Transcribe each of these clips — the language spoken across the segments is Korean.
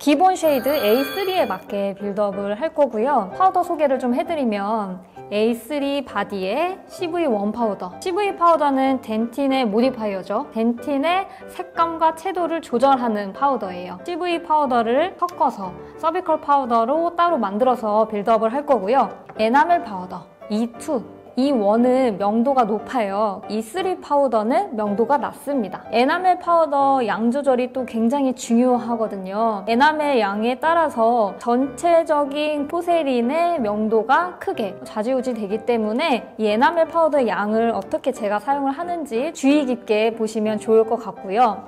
기본 쉐이드 A3에 맞게 빌드업을 할 거고요. 파우더 소개를 좀 해드리면 A3 바디의 CV1 파우더. CV 파우더는 덴틴의 모디파이어죠. 덴틴의 색감과 채도를 조절하는 파우더예요. CV 파우더를 섞어서 서비컬 파우더로 따로 만들어서 빌드업을 할 거고요. 에나멜 파우더 E2. E1은 명도가 높아요. E3 파우더는 명도가 낮습니다. 에나멜 파우더 양 조절이 또 굉장히 중요하거든요. 에나멜 양에 따라서 전체적인 포세린의 명도가 크게 좌지우지 되기 때문에 이 에나멜 파우더 양을 어떻게 제가 사용을 하는지 주의 깊게 보시면 좋을 것 같고요.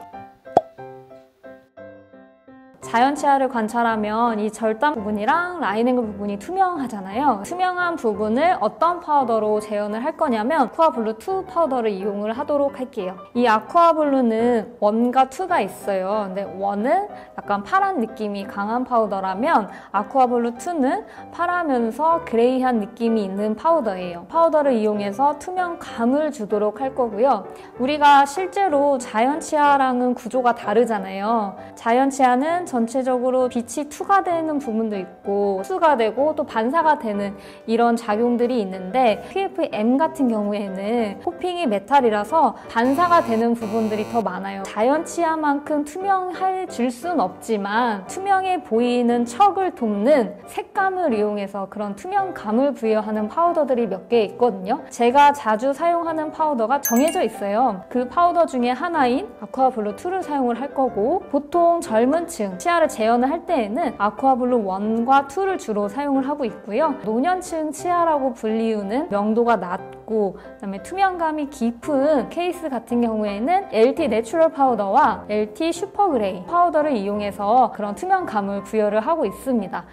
자연 치아를 관찰하면 이 절단 부분이랑 라인앵글 부분이 투명하잖아요. 투명한 부분을 어떤 파우더로 재현을 할 거냐면 아쿠아블루 2 파우더를 이용을 하도록 할게요. 이 아쿠아블루는 1과 2가 있어요. 근데 1은 약간 파란 느낌이 강한 파우더라면 아쿠아블루 2는 파라면서 그레이한 느낌이 있는 파우더예요. 파우더를 이용해서 투명감을 주도록 할 거고요. 우리가 실제로 자연 치아랑은 구조가 다르잖아요. 자연 치아는 전체적으로 빛이 투과되는 부분도 있고 흡수가 되고 또 반사가 되는 이런 작용들이 있는데 PFM 같은 경우에는 코핑이 메탈이라서 반사가 되는 부분들이 더 많아요. 자연 치아만큼 투명해질 순 없지만 투명해 보이는 척을 돕는 색감을 이용해서 그런 투명감을 부여하는 파우더들이 몇 개 있거든요. 제가 자주 사용하는 파우더가 정해져 있어요. 그 파우더 중에 하나인 아쿠아블루 2를 사용을 할 거고 보통 젊은 층 치아를 재현을 할 때에는 아쿠아블루 1과 2를 주로 사용을 하고 있고요. 노년층 치아라고 불리우는 명도가 낮고 그다음에 투명감이 깊은 케이스 같은 경우에는 LT 내추럴 파우더와 LT 슈퍼 그레이 파우더를 이용해서 그런 투명감을 부여를 하고 있습니다.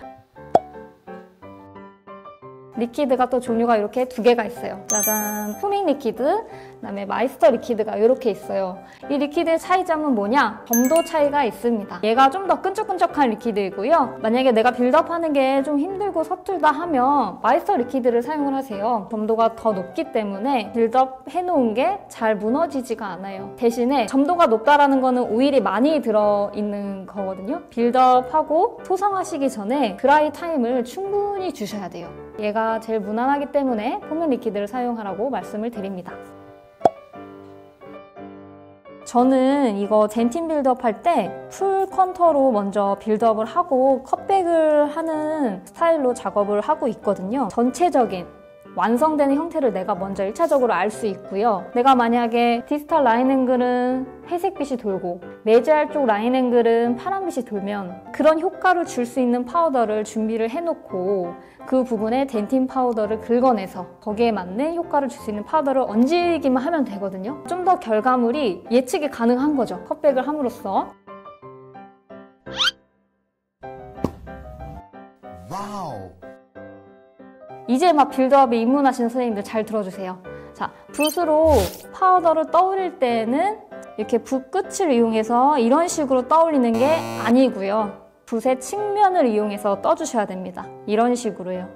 리퀴드가 또 종류가 이렇게 두 개가 있어요. 짜잔! 포밍 리퀴드, 그다음에 마이스터 리퀴드가 이렇게 있어요. 이 리퀴드의 차이점은 뭐냐? 점도 차이가 있습니다. 얘가 좀 더 끈적끈적한 리퀴드이고요. 만약에 내가 빌드업하는 게 좀 힘들고 서툴다 하면 마이스터 리퀴드를 사용을 하세요. 점도가 더 높기 때문에 빌드업 해놓은 게 잘 무너지지가 않아요. 대신에 점도가 높다라는 거는 오일이 많이 들어있는 거거든요. 빌드업하고 소성하시기 전에 드라이 타임을 충분히 주셔야 돼요. 얘가 제일 무난하기 때문에 포밍 리퀴드를 사용하라고 말씀을 드립니다. 저는 이거 덴틴 빌드업 할 때 풀 컨터로 먼저 빌드업을 하고 컷백을 하는 스타일로 작업을 하고 있거든요. 전체적인 완성되는 형태를 내가 먼저 1차적으로 알 수 있고요. 내가 만약에 디스탈 라인 앵글은 회색빛이 돌고 매지알 쪽 라인 앵글은 파란빛이 돌면 그런 효과를 줄 수 있는 파우더를 준비를 해놓고 그 부분에 덴틴 파우더를 긁어내서 거기에 맞는 효과를 줄 수 있는 파우더를 얹기만 하면 되거든요. 좀 더 결과물이 예측이 가능한 거죠. 컷백을 함으로써. 와우. 이제 막 빌드업에 입문하시는 선생님들 잘 들어주세요. 자, 붓으로 파우더를 떠올릴 때는 이렇게 붓 끝을 이용해서 이런 식으로 떠올리는 게 아니고요. 붓의 측면을 이용해서 떠주셔야 됩니다. 이런 식으로요.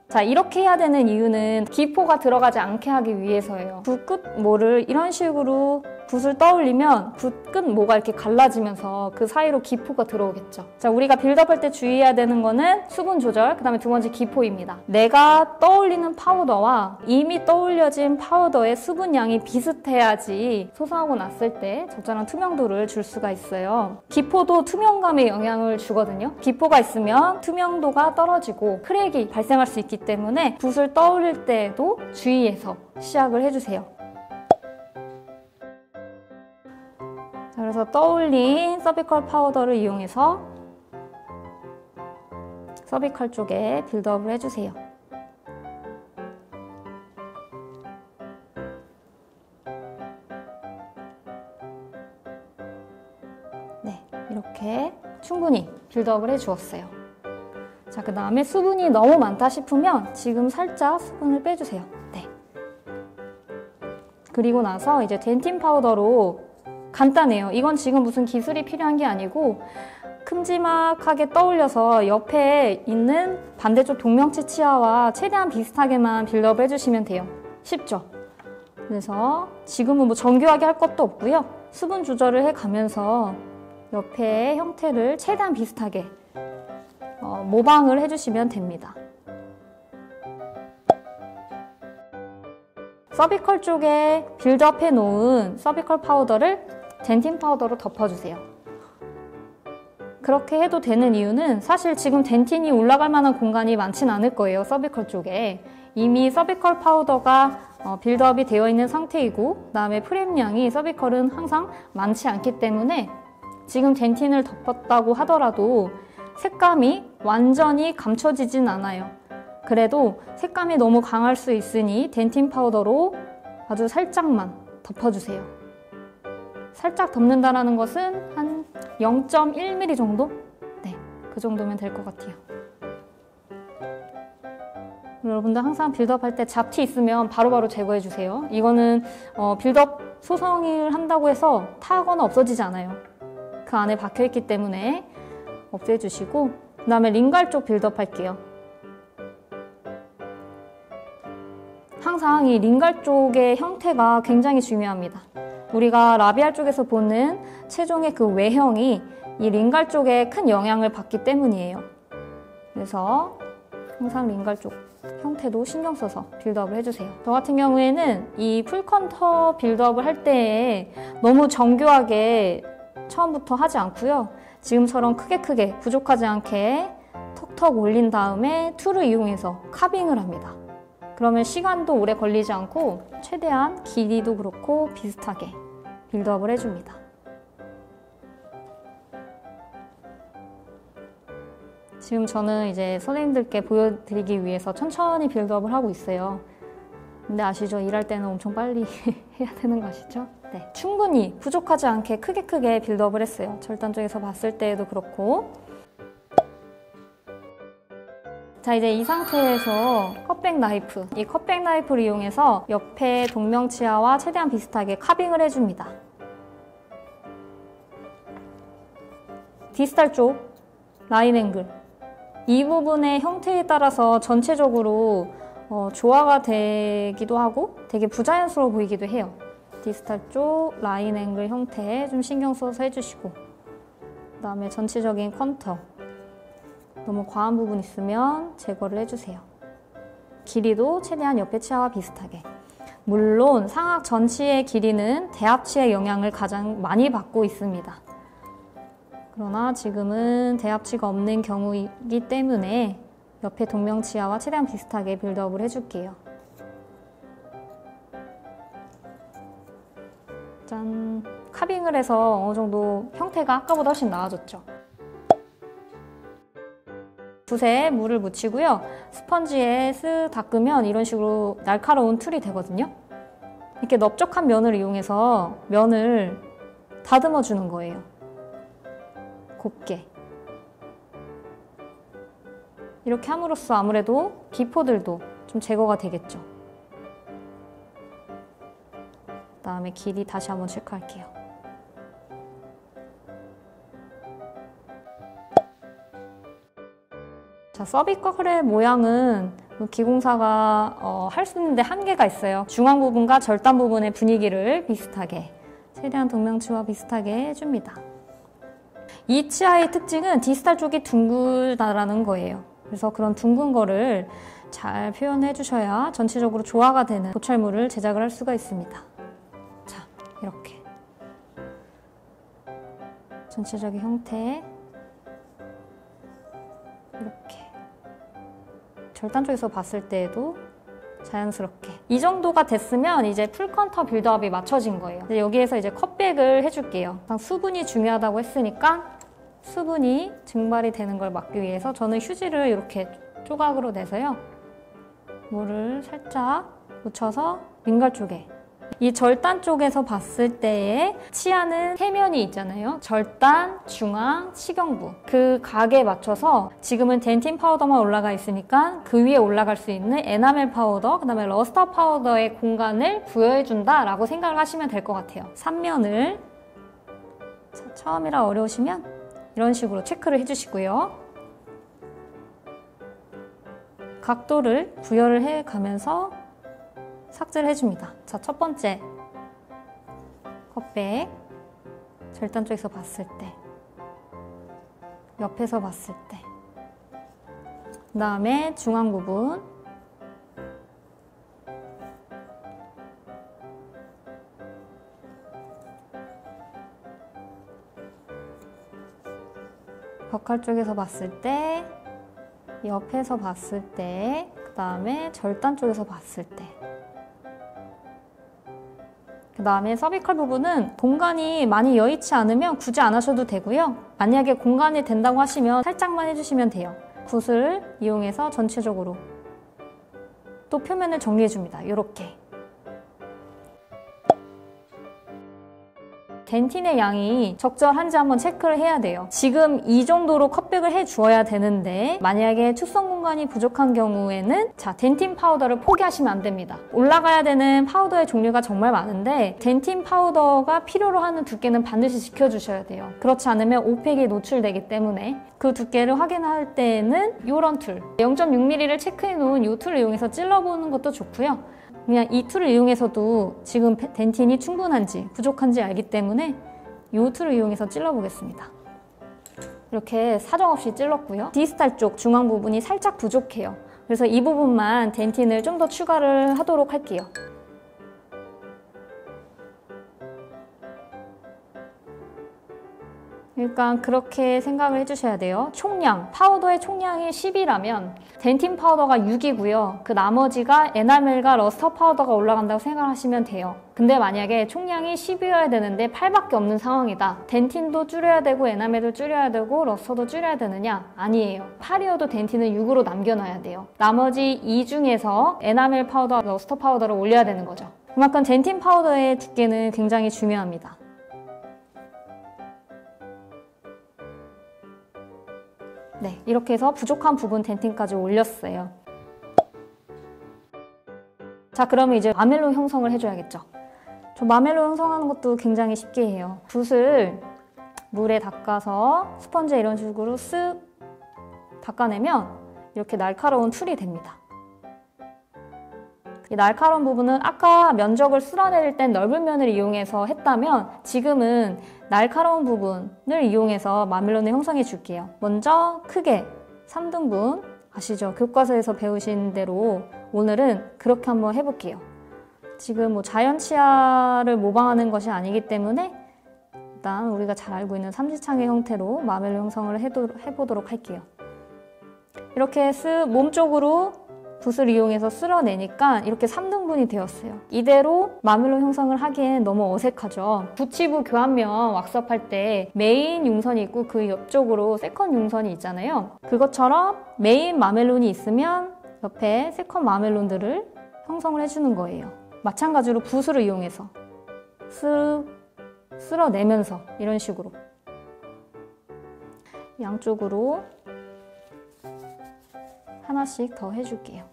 자, 이렇게 해야 되는 이유는 기포가 들어가지 않게 하기 위해서예요. 붓 끝모를 이런 식으로 붓을 떠올리면 붓 끝모가 이렇게 갈라지면서 그 사이로 기포가 들어오겠죠. 자, 우리가 빌드업할 때 주의해야 되는 거는 수분 조절, 그 다음에 두 번째 기포입니다. 내가 떠올리는 파우더와 이미 떠올려진 파우더의 수분량이 비슷해야지 소성하고 났을 때 적절한 투명도를 줄 수가 있어요. 기포도 투명감에 영향을 주거든요. 기포가 있으면 투명도가 떨어지고 크랙이 발생할 수 있기 때문에 붓을 떠올릴 때에도 주의해서 시작을 해주세요. 자, 그래서 떠올린 서비컬 파우더를 이용해서 서비컬 쪽에 빌드업을 해주세요. 네, 이렇게 충분히 빌드업을 해주었어요. 자, 그 다음에 수분이 너무 많다 싶으면 지금 살짝 수분을 빼주세요. 네. 그리고 나서 이제 덴틴 파우더로 간단해요. 이건 지금 무슨 기술이 필요한 게 아니고 큼지막하게 떠올려서 옆에 있는 반대쪽 동명치 치아와 최대한 비슷하게만 빌드업 해주시면 돼요. 쉽죠? 그래서 지금은 뭐 정교하게 할 것도 없고요. 수분 조절을 해가면서 옆에 형태를 최대한 비슷하게 모방을 해주시면 됩니다. 서비컬 쪽에 빌드업 해놓은 서비컬 파우더를 덴틴 파우더로 덮어주세요. 그렇게 해도 되는 이유는 사실 지금 덴틴이 올라갈 만한 공간이 많진 않을 거예요. 서비컬 쪽에. 이미 서비컬 파우더가 빌드업이 되어 있는 상태이고 그 다음에 프레임량이 서비컬은 항상 많지 않기 때문에 지금 덴틴을 덮었다고 하더라도 색감이 완전히 감춰지진 않아요. 그래도 색감이 너무 강할 수 있으니 덴틴 파우더로 아주 살짝만 덮어주세요. 살짝 덮는다는 것은 한 0.1mm 정도? 네, 그 정도면 될 것 같아요. 여러분들 항상 빌드업 할 때 잡티 있으면 바로바로 제거해주세요. 이거는 빌드업 소성을 한다고 해서 타거나 없어지지 않아요. 그 안에 박혀있기 때문에 없애주시고 그 다음에 링갈 쪽 빌드업 할게요. 항상 이 링갈 쪽의 형태가 굉장히 중요합니다. 우리가 라비알 쪽에서 보는 최종의 그 외형이 이 링갈 쪽에 큰 영향을 받기 때문이에요. 그래서 항상 링갈 쪽 형태도 신경 써서 빌드업을 해주세요. 저 같은 경우에는 이 풀컨터 빌드업을 할 때에 너무 정교하게 처음부터 하지 않고요. 지금처럼 크게 부족하지 않게 턱턱 올린 다음에 툴을 이용해서 카빙을 합니다. 그러면 시간도 오래 걸리지 않고 최대한 길이도 그렇고 비슷하게 빌드업을 해줍니다. 지금 저는 이제 선생님들께 보여드리기 위해서 천천히 빌드업을 하고 있어요. 근데 아시죠? 일할 때는 엄청 빨리 해야 되는 거 아시죠? 네, 충분히 부족하지 않게 크게 빌드업을 했어요. 절단 쪽에서 봤을 때에도 그렇고. 자, 이제 이 상태에서 컷백 나이프, 이 컷백 나이프를 이용해서 옆에 동명치아와 최대한 비슷하게 카빙을 해줍니다. 디스탈 쪽 라인 앵글, 이 부분의 형태에 따라서 전체적으로 조화가 되기도 하고 되게 부자연스러워 보이기도 해요. 디스탈 쪽 라인 앵글 형태에 좀 신경 써서 해주시고 그 다음에 전체적인 컨터 너무 과한 부분 있으면 제거를 해주세요. 길이도 최대한 옆에 치아와 비슷하게. 물론 상악 전치의 길이는 대합치의 영향을 가장 많이 받고 있습니다. 그러나 지금은 대합치가 없는 경우이기 때문에 옆에 동명치아와 최대한 비슷하게 빌드업을 해줄게요. 짠! 카빙을 해서 어느 정도 형태가 아까보다 훨씬 나아졌죠. 붓에 물을 묻히고요. 스펀지에 쓱 닦으면 이런 식으로 날카로운 툴이 되거든요. 이렇게 넓적한 면을 이용해서 면을 다듬어 주는 거예요. 곱게. 이렇게 함으로써 아무래도 기포들도 좀 제거가 되겠죠. 그다음에 길이 다시 한번 체크할게요. 자, 서비컬의 모양은 기공사가 할 수 있는데 한계가 있어요. 중앙 부분과 절단 부분의 분위기를 비슷하게, 최대한 동명치와 비슷하게 해줍니다. 이 치아의 특징은 디스탈 쪽이 둥글다라는 거예요. 그래서 그런 둥근 거를 잘 표현해 주셔야 전체적으로 조화가 되는 도철물을 제작을 할 수가 있습니다. 자, 이렇게 전체적인 형태 이렇게 절단 쪽에서 봤을 때에도 자연스럽게 이 정도가 됐으면 이제 풀컨터 빌드업이 맞춰진 거예요. 여기에서 이제 컷백을 해줄게요. 수분이 중요하다고 했으니까 수분이 증발이 되는 걸 막기 위해서 저는 휴지를 이렇게 조각으로 내서요. 물을 살짝 묻혀서 링갈 쪽에, 이 절단 쪽에서 봤을 때의 치아는 세 면이 있잖아요. 절단, 중앙, 치경부. 그 각에 맞춰서 지금은 덴틴 파우더만 올라가 있으니까 그 위에 올라갈 수 있는 에나멜 파우더, 그 다음에 러스터 파우더의 공간을 부여해준다 라고 생각을 하시면 될 것 같아요. 3면을 처음이라 어려우시면 이런 식으로 체크를 해주시고요. 각도를 부여를 해가면서 삭제를 해줍니다. 자, 첫 번째 컷백, 절단 쪽에서 봤을 때 옆에서 봤을 때. 그 다음에 중앙 부분. 벽칼 쪽에서 봤을 때, 옆에서 봤을 때, 그 다음에 절단 쪽에서 봤을 때. 그 다음에 서비컬 부분은 공간이 많이 여의치 않으면 굳이 안 하셔도 되고요. 만약에 공간이 된다고 하시면 살짝만 해주시면 돼요. 붓을 이용해서 전체적으로 또 표면을 정리해줍니다. 이렇게. 덴틴의 양이 적절한지 한번 체크를 해야 돼요. 지금 이 정도로 컷백을 해주어야 되는데 만약에 축성 공간이 부족한 경우에는 덴틴 파우더를 포기하시면 안 됩니다. 올라가야 되는 파우더의 종류가 정말 많은데 덴틴 파우더가 필요로 하는 두께는 반드시 지켜주셔야 돼요. 그렇지 않으면 오펙이 노출되기 때문에 그 두께를 확인할 때는 이런 툴 0.6mm를 체크해 놓은 이 툴을 이용해서 찔러보는 것도 좋고요. 그냥 이 툴을 이용해서도 지금 덴틴이 충분한지 부족한지 알기 때문에 이 툴을 이용해서 찔러보겠습니다. 이렇게 사정없이 찔렀고요. 디스탈 쪽 중앙 부분이 살짝 부족해요. 그래서 이 부분만 덴틴을 좀 더 추가를 하도록 할게요. 그러니까 그렇게 생각을 해주셔야 돼요. 총량, 파우더의 총량이 10이라면 덴틴 파우더가 6이고요. 그 나머지가 에나멜과 러스터 파우더가 올라간다고 생각하시면 돼요. 근데 만약에 총량이 10이어야 되는데 8밖에 없는 상황이다. 덴틴도 줄여야 되고 에나멜도 줄여야 되고 러스터도 줄여야 되느냐? 아니에요. 8이어도 덴틴은 6으로 남겨놔야 돼요. 나머지 2 중에서 에나멜 파우더, 러스터 파우더를 올려야 되는 거죠. 그만큼 덴틴 파우더의 두께는 굉장히 중요합니다. 네, 이렇게 해서 부족한 부분 덴틴까지 올렸어요. 자, 그러면 이제 마멜로 형성을 해줘야겠죠. 저 마멜로 형성하는 것도 굉장히 쉽게 해요. 붓을 물에 닦아서 스펀지에 이런 식으로 쓱 닦아내면 이렇게 날카로운 툴이 됩니다. 이 날카로운 부분은 아까 면적을 쓸어낼 땐 넓은 면을 이용해서 했다면 지금은 날카로운 부분을 이용해서 마멜론을 형성해 줄게요. 먼저 크게 3등분 아시죠? 교과서에서 배우신 대로 오늘은 그렇게 한번 해볼게요. 지금 뭐 자연 치아를 모방하는 것이 아니기 때문에 일단 우리가 잘 알고 있는 삼지창의 형태로 마멜론 형성을 해보도록 할게요. 이렇게 몸 쪽으로 붓을 이용해서 쓸어내니까 이렇게 3등분이 되었어요. 이대로 마멜로 형성을 하기엔 너무 어색하죠. 붓치부 교환면 왁스업할 때 메인 융선이 있고 그 옆쪽으로 세컨 융선이 있잖아요. 그것처럼 메인 마멜론이 있으면 옆에 세컨 마멜론들을 형성을 해주는 거예요. 마찬가지로 붓을 이용해서 쓱 쓸어내면서 이런 식으로 양쪽으로 하나씩 더 해줄게요.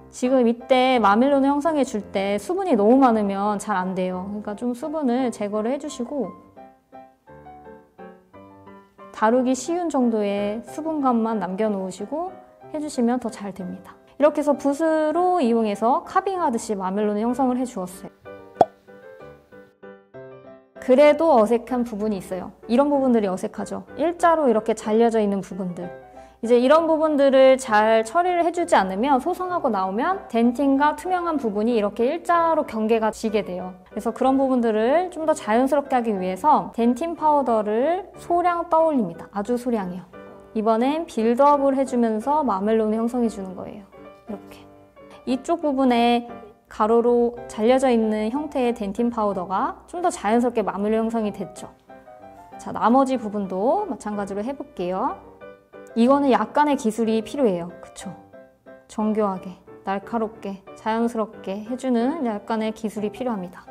지금 이때 마멜론을 형성해 줄 때 수분이 너무 많으면 잘 안 돼요. 그러니까 좀 수분을 제거를 해주시고 다루기 쉬운 정도의 수분감만 남겨놓으시고 해주시면 더 잘 됩니다. 이렇게 해서 붓으로 이용해서 카빙하듯이 마멜론을 형성을 해주었어요. 그래도 어색한 부분이 있어요. 이런 부분들이 어색하죠. 일자로 이렇게 잘려져 있는 부분들. 이제 이런 부분들을 잘 처리를 해주지 않으면 소성하고 나오면 덴틴과 투명한 부분이 이렇게 일자로 경계가 지게 돼요. 그래서 그런 부분들을 좀 더 자연스럽게 하기 위해서 덴틴 파우더를 소량 떠올립니다. 아주 소량이요. 이번엔 빌드업을 해주면서 마멜론을 형성해 주는 거예요. 이렇게. 이쪽 부분에 가로로 잘려져 있는 형태의 덴틴 파우더가 좀 더 자연스럽게 마멜로 형성이 됐죠. 자, 나머지 부분도 마찬가지로 해볼게요. 이거는 약간의 기술이 필요해요. 그쵸? 정교하게, 날카롭게, 자연스럽게 해주는 약간의 기술이 필요합니다.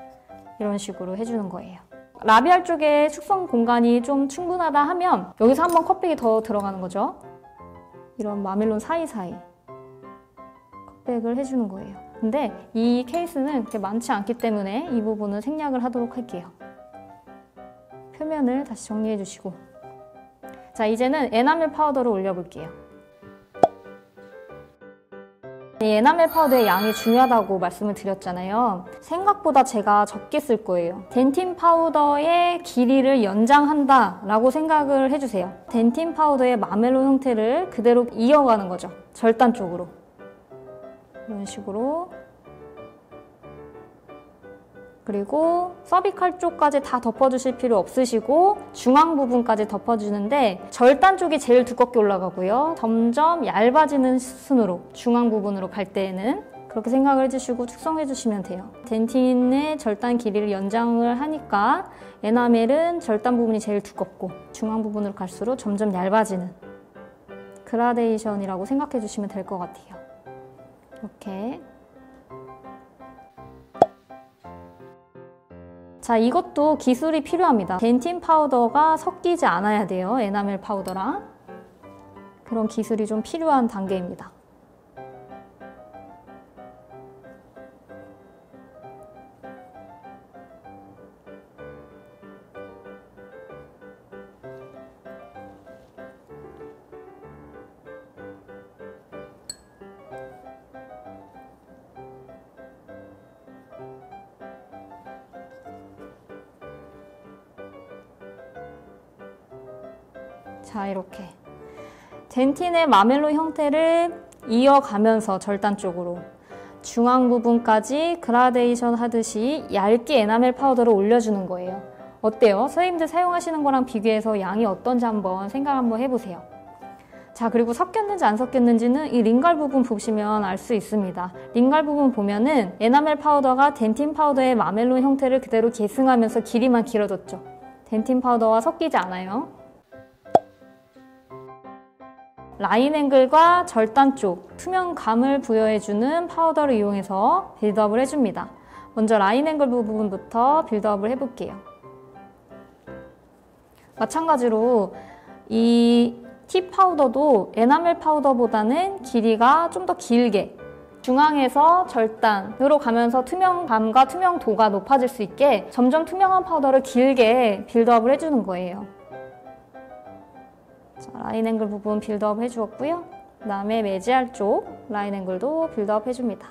이런 식으로 해주는 거예요. 라비알 쪽에 축성 공간이 좀 충분하다 하면 여기서 한번 컷백이 더 들어가는 거죠. 이런 마멜론 사이사이 컷백을 해주는 거예요. 근데 이 케이스는 그렇게 많지 않기 때문에 이 부분은 생략을 하도록 할게요. 표면을 다시 정리해 주시고 자, 이제는 에나멜 파우더를 올려볼게요. 이 에나멜 파우더의 양이 중요하다고 말씀을 드렸잖아요. 생각보다 제가 적게 쓸 거예요. 덴틴 파우더의 길이를 연장한다 라고 생각을 해주세요. 덴틴 파우더의 마멜로 형태를 그대로 이어가는 거죠. 절단 쪽으로. 이런 식으로. 그리고 서비칼 쪽까지 다 덮어주실 필요 없으시고 중앙 부분까지 덮어주는데 절단 쪽이 제일 두껍게 올라가고요. 점점 얇아지는 순으로 중앙 부분으로 갈 때에는 그렇게 생각을 해주시고 축성해 주시면 돼요. 덴틴의 절단 길이를 연장을 하니까 에나멜은 절단 부분이 제일 두껍고 중앙 부분으로 갈수록 점점 얇아지는 그라데이션이라고 생각해 주시면 될 것 같아요. 이렇게. 자, 이것도 기술이 필요합니다. 덴틴 파우더가 섞이지 않아야 돼요. 에나멜 파우더랑. 그런 기술이 좀 필요한 단계입니다. 자, 이렇게 덴틴의 마멜로 형태를 이어가면서 절단 쪽으로 중앙 부분까지 그라데이션 하듯이 얇게 에나멜 파우더를 올려주는 거예요. 어때요? 선생님들 사용하시는 거랑 비교해서 양이 어떤지 한번 생각 한번 해보세요. 자, 그리고 섞였는지 안 섞였는지는 이 링갈 부분 보시면 알 수 있습니다. 링갈 부분 보면은 에나멜 파우더가 덴틴 파우더의 마멜로 형태를 그대로 계승하면서 길이만 길어졌죠. 덴틴 파우더와 섞이지 않아요. 라인 앵글과 절단 쪽 투명감을 부여해주는 파우더를 이용해서 빌드업을 해줍니다. 먼저 라인 앵글 부분부터 빌드업을 해볼게요. 마찬가지로 이 티 파우더도 에나멜 파우더보다는 길이가 좀 더 길게 중앙에서 절단으로 가면서 투명감과 투명도가 높아질 수 있게 점점 투명한 파우더를 길게 빌드업을 해주는 거예요. 자, 라인 앵글 부분 빌드업 해주었고요. 그 다음에 매지알 쪽 라인 앵글도 빌드업 해줍니다.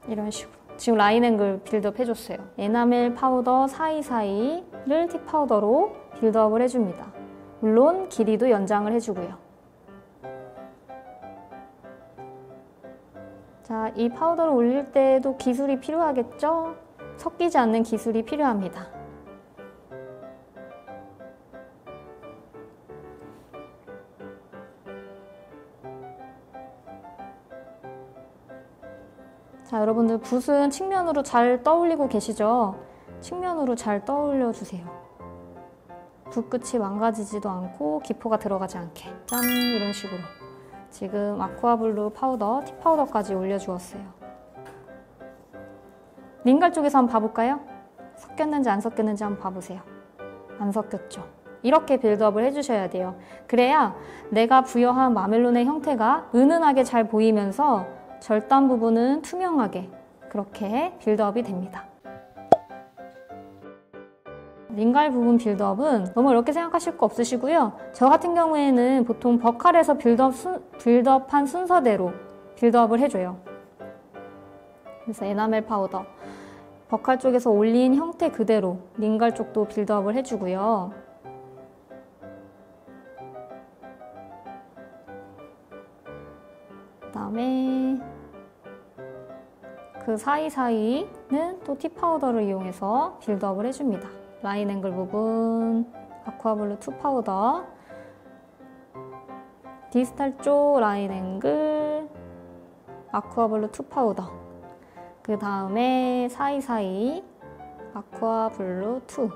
이런 식으로. 지금 라인 앵글 빌드업 해줬어요. 에나멜 파우더 사이사이를 티 파우더로 빌드업을 해줍니다. 물론 길이도 연장을 해주고요. 자, 이 파우더를 올릴 때도 기술이 필요하겠죠? 섞이지 않는 기술이 필요합니다. 자, 여러분들 붓은 측면으로 잘 떠올리고 계시죠? 측면으로 잘 떠올려 주세요. 붓 끝이 망가지지도 않고 기포가 들어가지 않게. 짠! 이런 식으로. 지금 아쿠아블루 파우더, 티 파우더까지 올려주었어요. 링갈 쪽에서 한번 봐볼까요? 섞였는지 안 섞였는지 한번 봐보세요. 안 섞였죠? 이렇게 빌드업을 해주셔야 돼요. 그래야 내가 부여한 마멜론의 형태가 은은하게 잘 보이면서 절단 부분은 투명하게 그렇게 빌드업이 됩니다. 링갈 부분 빌드업은 너무 어렵게 생각하실 거 없으시고요. 저 같은 경우에는 보통 버칼에서 빌드업한 순서대로 빌드업을 해줘요. 그래서 에나멜 파우더, 버칼 쪽에서 올린 형태 그대로 링갈 쪽도 빌드업을 해주고요. 그 다음에 그 사이사이는 또 티 파우더를 이용해서 빌드업을 해줍니다. 라인 앵글 부분, 아쿠아블루 2 파우더, 디스탈 쪽 라인 앵글, 아쿠아블루 2 파우더, 그 다음에 사이사이 아쿠아블루 2.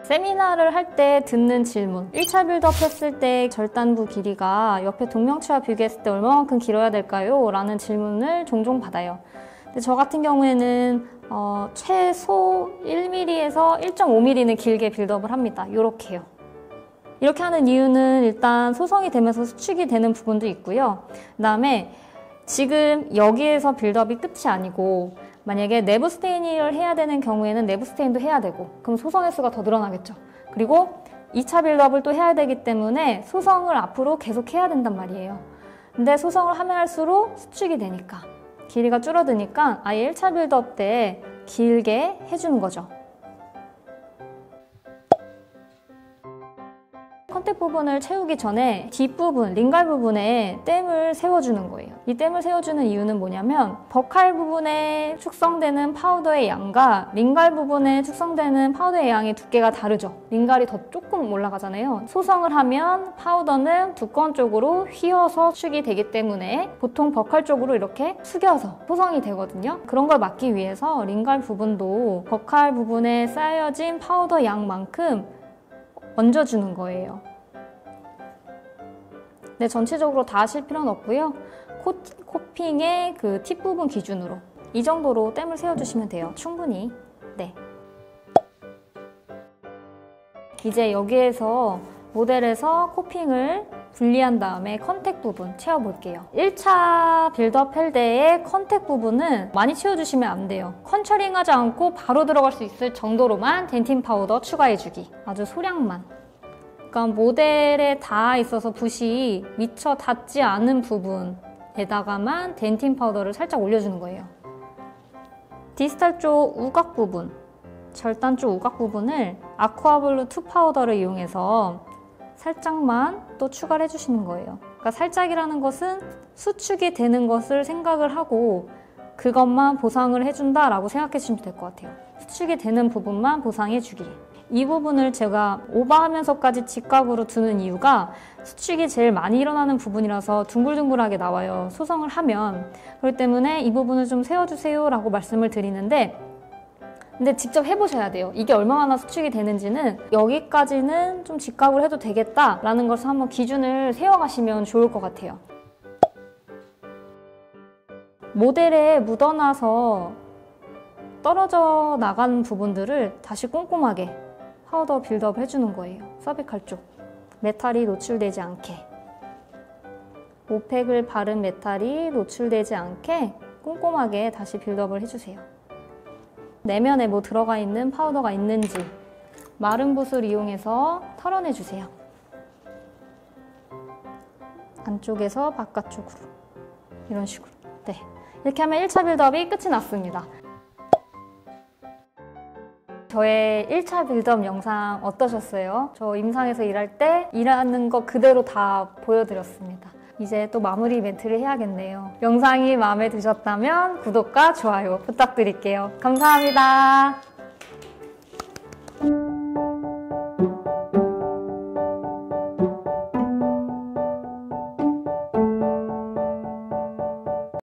세미나를 할 때 듣는 질문. 1차 빌드업 했을 때 절단부 길이가 옆에 동명치와 비교했을 때 얼마만큼 길어야 될까요? 라는 질문을 종종 받아요. 근데 저 같은 경우에는 최소 1mm에서 1.5mm는 길게 빌드업을 합니다. 이렇게요. 이렇게 하는 이유는 일단 소성이 되면서 수축이 되는 부분도 있고요. 그 다음에 지금 여기에서 빌드업이 끝이 아니고 만약에 내부 스테인을 해야 되는 경우에는 내부 스테인도 해야 되고 그럼 소성 횟수가 더 늘어나겠죠. 그리고 2차 빌드업을 또 해야 되기 때문에 소성을 앞으로 계속 해야 된단 말이에요. 근데 소성을 하면 할수록 수축이 되니까 길이가 줄어드니까 아예 1차 빌드업 때 길게 해주는 거죠. 컨택 부분을 채우기 전에 뒷부분, 링갈 부분에 댐을 세워주는 거예요. 이 댐을 세워주는 이유는 뭐냐면 버칼 부분에 축성되는 파우더의 양과 링갈 부분에 축성되는 파우더의 양의 두께가 다르죠. 링갈이 더 조금 올라가잖아요. 소성을 하면 파우더는 두꺼운 쪽으로 휘어서 수축이 되기 때문에 보통 버칼 쪽으로 이렇게 숙여서 소성이 되거든요. 그런 걸 막기 위해서 링갈 부분도 버칼 부분에 쌓여진 파우더 양만큼 얹어주는 거예요. 네, 전체적으로 다 하실 필요는 없고요. 코핑의 그 팁 부분 기준으로 이 정도로 댐을 세워주시면 돼요. 충분히. 네. 이제 여기에서 모델에서 코핑을 분리한 다음에 컨택 부분 채워볼게요. 1차 빌드업 헬대의 컨택 부분은 많이 채워주시면 안 돼요. 컨처링하지 않고 바로 들어갈 수 있을 정도로만 덴틴 파우더 추가해주기. 아주 소량만. 그러니까 모델에 닿아 있어서 붓이 미처 닿지 않은 부분에다가만 덴틴 파우더를 살짝 올려주는 거예요. 디스탈 쪽 우각 부분, 절단 쪽 우각 부분을 아쿠아블루 2 파우더를 이용해서 살짝만 또 추가를 해주시는 거예요. 그러니까 살짝이라는 것은 수축이 되는 것을 생각을 하고 그것만 보상을 해준다라고 생각해 주시면 될 것 같아요. 수축이 되는 부분만 보상해주기. 이 부분을 제가 오버하면서까지 직각으로 두는 이유가 수축이 제일 많이 일어나는 부분이라서 둥글둥글하게 나와요. 소성을 하면. 그렇기 때문에 이 부분을 좀 세워주세요 라고 말씀을 드리는데 근데 직접 해보셔야 돼요. 이게 얼마나 수축이 되는지는 여기까지는 좀 직각으로 해도 되겠다라는 것을 한번 기준을 세워가시면 좋을 것 같아요. 모델에 묻어나서 떨어져 나간 부분들을 다시 꼼꼼하게 파우더 빌드업 해주는 거예요. 서비칼 쪽. 메탈이 노출되지 않게. 오펙을 바른 메탈이 노출되지 않게 꼼꼼하게 다시 빌드업을 해주세요. 내면에 뭐 들어가 있는 파우더가 있는지 마른 붓을 이용해서 털어내주세요. 안쪽에서 바깥쪽으로 이런 식으로. 네, 이렇게 하면 1차 빌드업이 끝이 났습니다. 저의 1차 빌드업 영상 어떠셨어요? 저 임상에서 일할 때 일하는 거 그대로 다 보여드렸습니다. 이제 또 마무리 멘트를 해야겠네요. 영상이 마음에 드셨다면 구독과 좋아요 부탁드릴게요. 감사합니다.